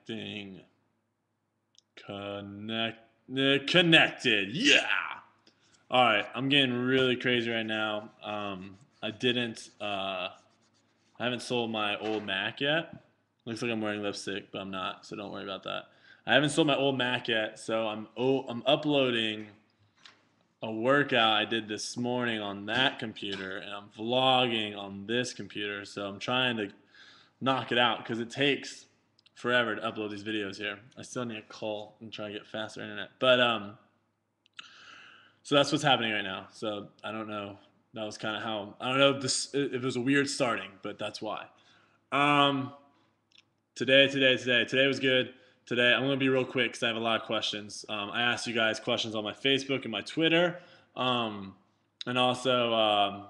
Connecting. Connected. Yeah. All right. I'm getting really crazy right now. I haven't sold my old Mac yet. Looks like I'm wearing lipstick, but I'm not, so don't worry about that. I haven't sold my old Mac yet, so I'm uploading a workout I did this morning on that computer, and I'm vlogging on this computer, so I'm trying to knock it out because it takes forever to upload these videos here. I still need to call and try to get faster internet. But so that's what's happening right now. So I don't know. That was kind of how, I don't know if it was a weird starting, but that's why. Today was good. Today, I'm going to be real quick because I have a lot of questions. I asked you guys questions on my Facebook and my Twitter. And also, I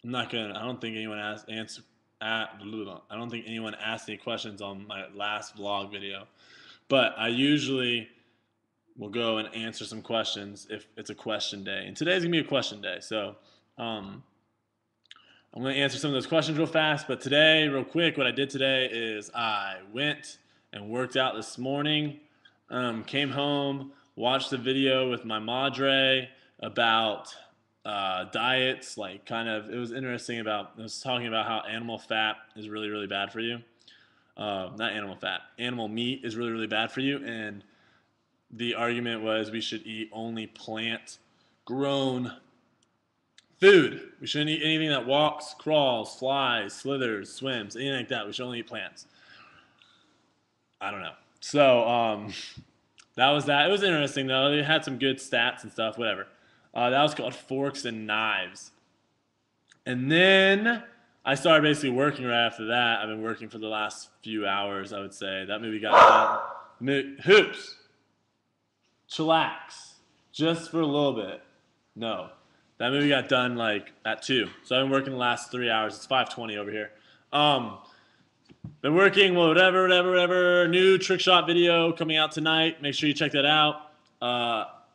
don't think anyone asked any questions on my last vlog video. But I usually will go and answer some questions if it's a question day. And today's going to be a question day. So I'm going to answer some of those questions real fast. But today, real quick, what I did today is I went and worked out this morning, came home, watched a video with my madre about diets, like it was interesting it was talking about how animal fat is really, really bad for you. Not animal fat, animal meat is really, really bad for you, and the argument was we should eat only plant-grown food. We shouldn't eat anything that walks, crawls, flies, slithers, swims, anything like that. We should only eat plants. I don't know. So that was that. It was interesting, though. It had some good stats and stuff, whatever. That was called Forks and Knives. And then I started basically working right after that. I've been working for the last few hours, I would say. That movie got done. Hoops. Chillax. Just for a little bit. No. That movie got done like at 2. So I've been working the last 3 hours. It's 5:20 over here. Been working, whatever. New trick shot video coming out tonight. Make sure you check that out.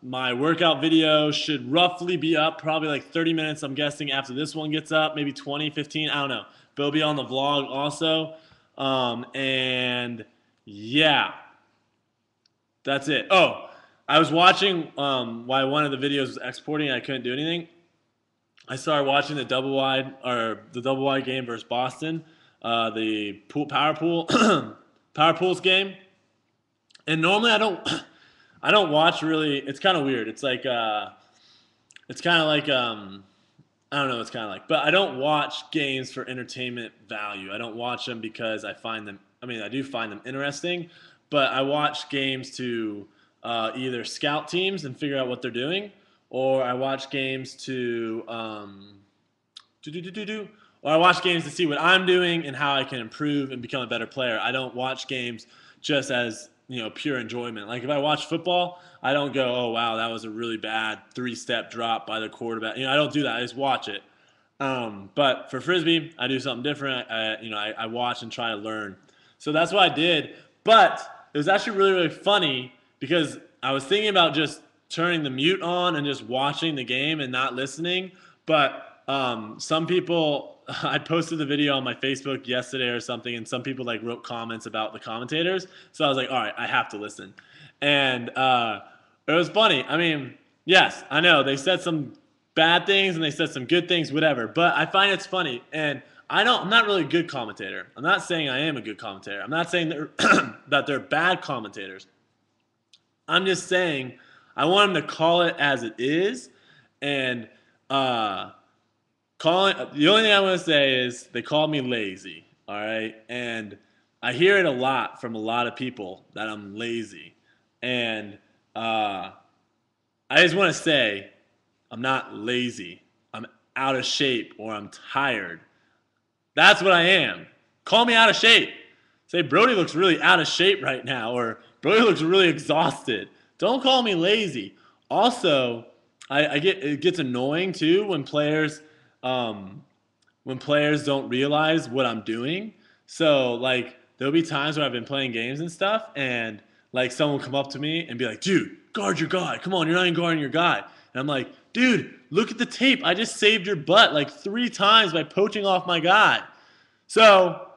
My workout video should roughly be up probably like 30 minutes, I'm guessing, after this one gets up. Maybe 20, 15, I don't know. But it'll be on the vlog also. And yeah, that's it. Oh, I was watching while one of the videos was exporting and I couldn't do anything. I started watching the double wide game versus Boston. The power pools game, and normally I don't watch really. It's kind of weird. It's like I don't know what it's kind of like, but I don't watch games for entertainment value. I don't watch them because I do find them interesting, but I watch games to either scout teams and figure out what they're doing, or I watch games to or I watch games to see what I'm doing and how I can improve and become a better player. I don't watch games just as, pure enjoyment. Like if I watch football, I don't go, oh, wow, that was a really bad 3-step drop by the quarterback. I don't do that. I just watch it. But for Frisbee, I do something different. I watch and try to learn. So that's what I did. But it was actually really, really funny because I was thinking about just turning the mute on and just watching the game and not listening. But some people, I posted the video on my Facebook yesterday or something, and some people wrote comments about the commentators. So I was like, all right, I have to listen. And it was funny. I mean, yes, I know they said some bad things and they said some good things, whatever. But I find it's funny. And I'm not really a good commentator. I'm not saying I am a good commentator. I'm not saying that they're bad commentators. I'm just saying I want them to call it as it is. And the only thing I want to say is they call me lazy, all right? And I hear it a lot from a lot of people that I'm lazy. And I just want to say I'm not lazy. I'm out of shape or I'm tired. That's what I am. Call me out of shape. Say, Brodie looks really out of shape right now, or Brodie looks really exhausted. Don't call me lazy. Also, it gets annoying too when players don't realize what I'm doing. So there'll be times where I've been playing games and stuff, and someone will come up to me and be like, dude, guard your guy. Come on, you're not even guarding your guy. And I'm like, dude, look at the tape. I just saved your butt 3 times by poaching off my guy. So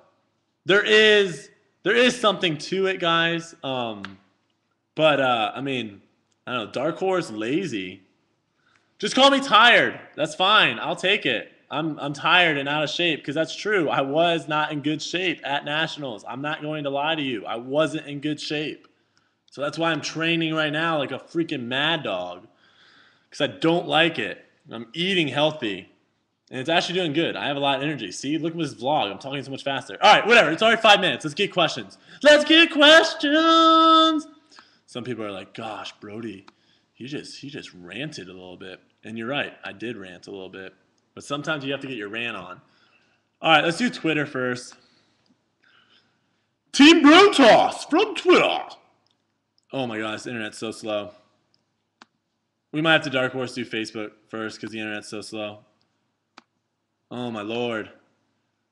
there is there is something to it, guys. But I mean, I don't know. Dark horse, lazy. Just call me tired. That's fine. I'll take it. I'm tired and out of shape because that's true. I was not in good shape at nationals. I'm not going to lie to you. I wasn't in good shape. So that's why I'm training right now like a freaking mad dog because I don't like it. I'm eating healthy. And it's actually doing good. I have a lot of energy. See, look at this vlog. I'm talking so much faster. All right, whatever. It's already 5 minutes. Let's get questions. Let's get questions. Some people are like, gosh, Brodie, he just ranted a little bit. And you're right. I did rant a little bit. But sometimes you have to get your rant on. All right, let's do Twitter first. Team Brotoss from Twitter. Oh my gosh, the internet's so slow. We might have to Dark Horse do Facebook first because the internet's so slow. Oh my Lord.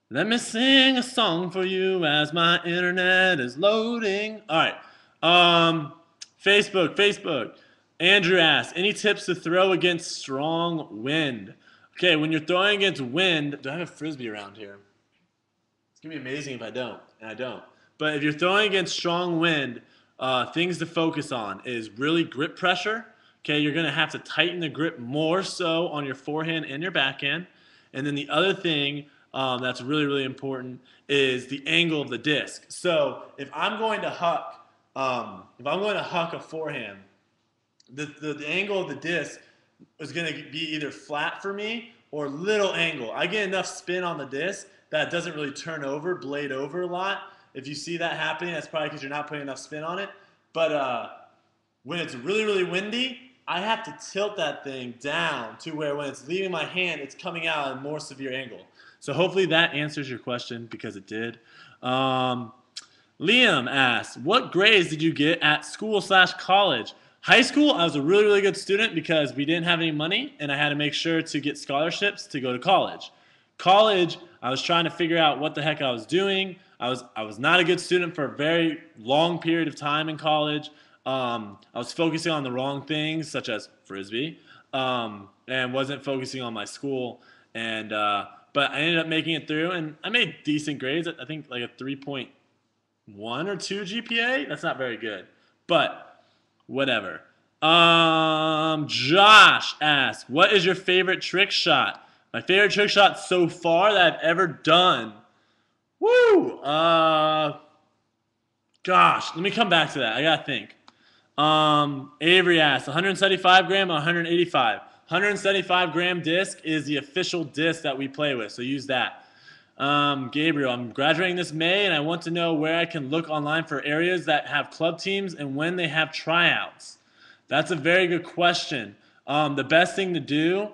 Let me sing a song for you as my internet is loading. All right. Facebook. Andrew asks, any tips to throw against strong wind? Okay, when you're throwing against wind, do I have a frisbee around here? It's going to be amazing if I don't, and I don't. But if you're throwing against strong wind, things to focus on is really grip pressure. Okay, you're going to have to tighten the grip more so on your forehand and your backhand. And then the other thing that's really, really important is the angle of the disc. So if I'm going to huck a forehand, the angle of the disc is going to be either flat for me or little angle. I get enough spin on the disc that it doesn't really turn over, blade over a lot. If you see that happening, that's probably because you're not putting enough spin on it. But when it's really, really windy, I have to tilt that thing down to where when it's leaving my hand, it's coming out at a more severe angle. So hopefully that answers your question because it did. Liam asks, what grades did you get at school/college? High school, I was a really, really good student because we didn't have any money and I had to make sure to get scholarships to go to college. College, I was trying to figure out what the heck I was doing. I was not a good student for a very long period of time in college. I was focusing on the wrong things, such as frisbee, and wasn't focusing on my school. And but I ended up making it through, and I made decent grades. I think like a 3.1 or 2 GPA. That's not very good, but whatever. Josh asks, what is your favorite trick shot? My favorite trick shot so far that I've ever done. Woo! Gosh, let me come back to that. I gotta think. Avery asks, 175 gram or 185? 175 gram disc is the official disc that we play with, so use that. Gabriel, I'm graduating this May, and I want to know where I can look online for areas that have club teams and when they have tryouts. That's a very good question. The best thing to do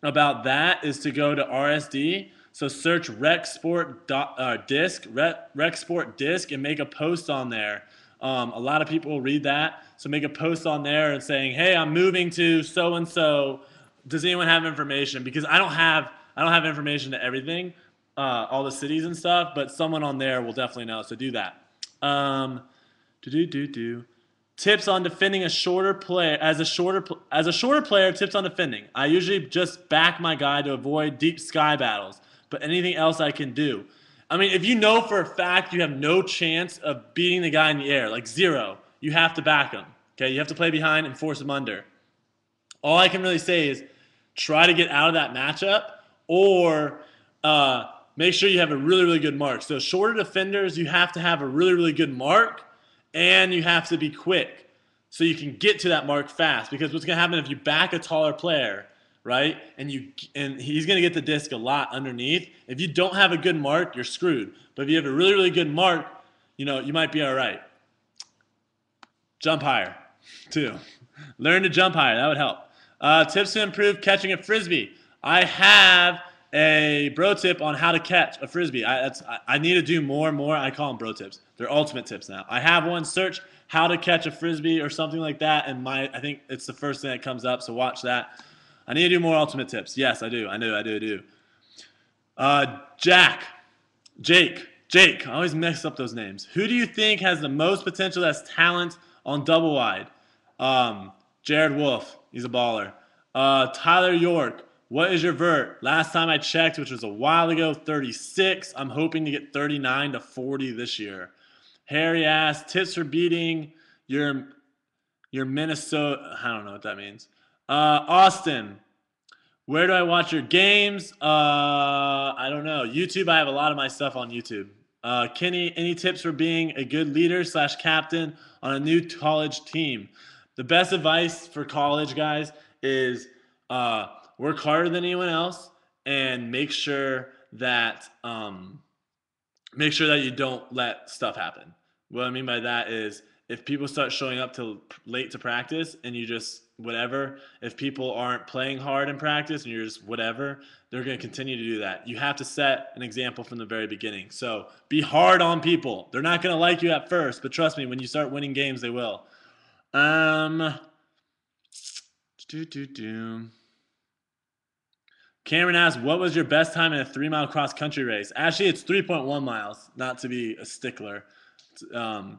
about that is to go to RSD. So search Rec Sport Disc, and make a post on there. A lot of people will read that, so make a post on there and saying, "Hey, I'm moving to so and so. Does anyone have information?" Because I don't have information to everything, all the cities and stuff, but someone on there will definitely know. So do that. Tips on defending a shorter player as a shorter player. Tips on defending. I usually just back my guy to avoid deep sky battles. But anything else I can do. I mean, if you know for a fact you have no chance of beating the guy in the air, like zero, you have to back him. Okay, you have to play behind and force him under. All I can really say is try to get out of that matchup or make sure you have a really, really good mark. So shorter defenders, you have to have a really, really good mark and you have to be quick so you can get to that mark fast. Because what's going to happen if you back a taller player, right? And he's going to get the disc a lot underneath. If you don't have a good mark, you're screwed. But if you have a really, really good mark, you might be all right. Jump higher, too. Learn to jump higher. That would help. Tips to improve catching a frisbee. I have a bro tip on how to catch a frisbee. I need to do more and more. I call them bro tips. They're ultimate tips now. I have one. Search how to catch a frisbee or something like that, and I think it's the first thing that comes up, so watch that. I need to do more ultimate tips. Yes, I do. I do. Jake. I always mix up those names. Who do you think has the most potential as talent on double wide? Jared Wolf. He's a baller. Tyler York. What is your vert? Last time I checked, which was a while ago, 36. I'm hoping to get 39 to 40 this year. Hairy ass. Tips for beating your Minnesota. I don't know what that means. Austin. Where do I watch your games? I don't know. YouTube. I have a lot of my stuff on YouTube. Kenny, any tips for being a good leader / captain on a new college team? The best advice for college guys is work harder than anyone else and make sure that you don't let stuff happen. What I mean by that is if people start showing up till late to practice and you just whatever, if people aren't playing hard in practice and you're just whatever, they're going to continue to do that. You have to set an example from the very beginning. So be hard on people. They're not going to like you at first, but trust me, when you start winning games, they will. Cameron asks, what was your best time in a 3-mile cross-country race? Actually, it's 3.1 miles, not to be a stickler. I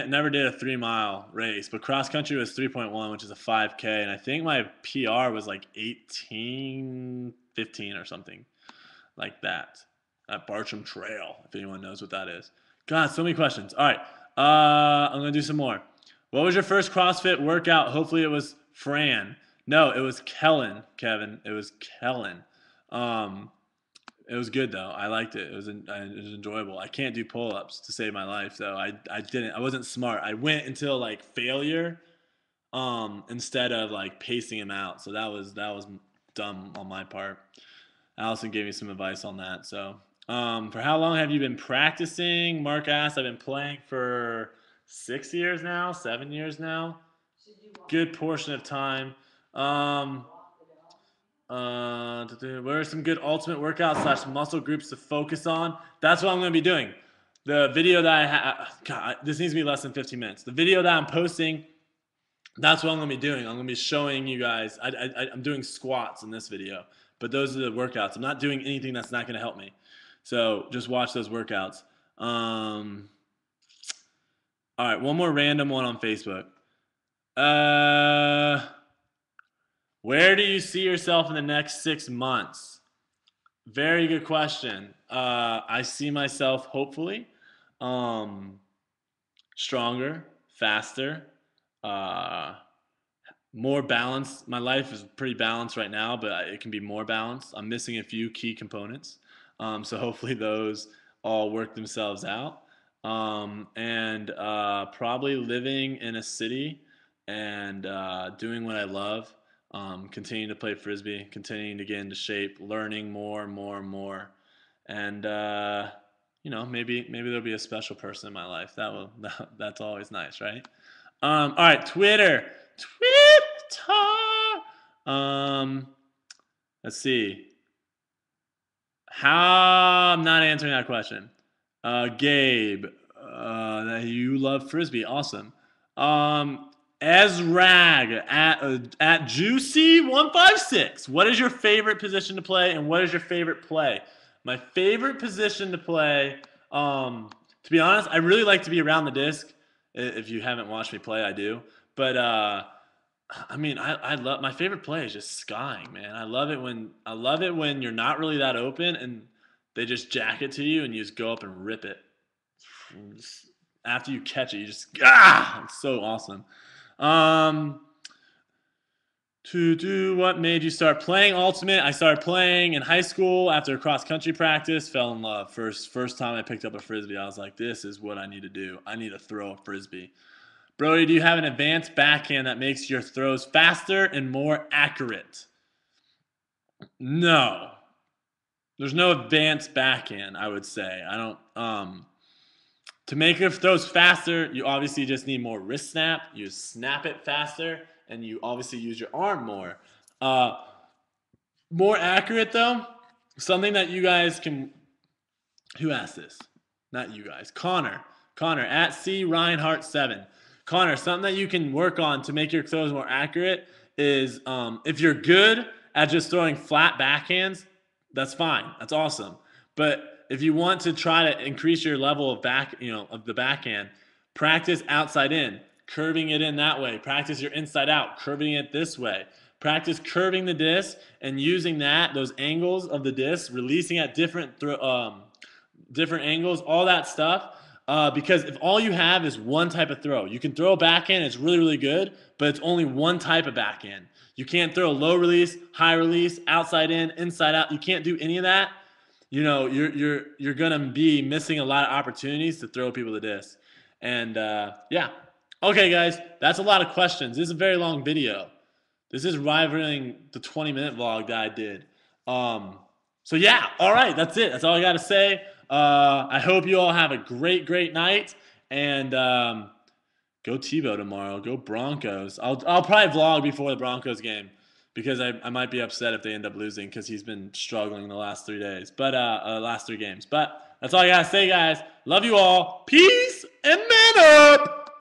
never did a 3-mile race, but cross-country was 3.1, which is a 5K, and I think my PR was like 18:15 or something like that at Bartram Trail, if anyone knows what that is. God, so many questions. All right, I'm going to do some more. What was your first CrossFit workout? Hopefully it was Fran. No, it was Kellen, Kevin. It was Kellen. It was good though. I liked it. It was enjoyable. I can't do pull-ups to save my life though. I wasn't smart. I went until like failure, instead of like pacing him out. So that was dumb on my part. Allison gave me some advice on that. So, for how long have you been practicing? Mark asked. I've been playing for 6 years now, 7 years now. Good portion of time. What are some good ultimate workouts / muscle groups to focus on? That's what I'm going to be doing. The video that I have, God, this needs to be less than 15 minutes. The video that I'm posting, that's what I'm going to be doing. I'm going to be showing you guys. I'm doing squats in this video, but those are the workouts. I'm not doing anything that's not going to help me. So just watch those workouts. All right, one more random one on Facebook. Where do you see yourself in the next 6 months? Very good question. I see myself hopefully stronger, faster, more balanced. My life is pretty balanced right now, but it can be more balanced. I'm missing a few key components. So hopefully those all work themselves out. And probably living in a city and doing what I love. Continuing to play frisbee, continuing to get into shape, learning more and more and more, and maybe there'll be a special person in my life. That's always nice, right? All right, Twitter. Let's see. I'm not answering that question. Gabe, you love frisbee, awesome. Ezrag at Juicy156. What is your favorite position to play, and what is your favorite play? My favorite position to play, to be honest, I really like to be around the disc. If you haven't watched me play, I do. But I love my favorite play is just skying, man. I love it when you're not really that open and they just jack it to you and you just go up and rip it. After you catch it, you just it's so awesome. What made you start playing Ultimate? I started playing in high school after cross-country practice, fell in love. First time I picked up a frisbee, I was like, this is what I need to do. I need to throw a frisbee. Brodie, do you have an advanced backhand that makes your throws faster and more accurate? No. There's no advanced backhand, I would say. I don't to make your throws faster, you obviously just need more wrist snap. You snap it faster, and you obviously use your arm more. More accurate, though, something that you guys can... Who asked this? Not you guys. Connor at CReinhardt7. Connor, something that you can work on to make your throws more accurate is if you're good at just throwing flat backhands, that's fine. That's awesome. But if you want to try to increase your level of the backhand, practice outside in, curving it in that way. Practice your inside out, curving it this way. Practice curving the disc and using those angles of the disc, releasing at different angles, all that stuff. Because if all you have is one type of throw, you can throw a backhand, it's really, really good, but it's only one type of backhand. You can't throw a low release, high release, outside in, inside out. You can't do any of that. You know, you're gonna be missing a lot of opportunities to throw people the disc. And yeah. Okay, guys, that's a lot of questions. This is a very long video. This is rivaling the 20-minute vlog that I did. So yeah, all right, that's it. That's all I got to say. I hope you all have a great, great night, and go Tebow tomorrow. Go Broncos. I'll probably vlog before the Broncos game because I might be upset if they end up losing because he's been struggling the last 3 days, but last 3 games. But that's all I got to say, guys. Love you all. Peace and man up.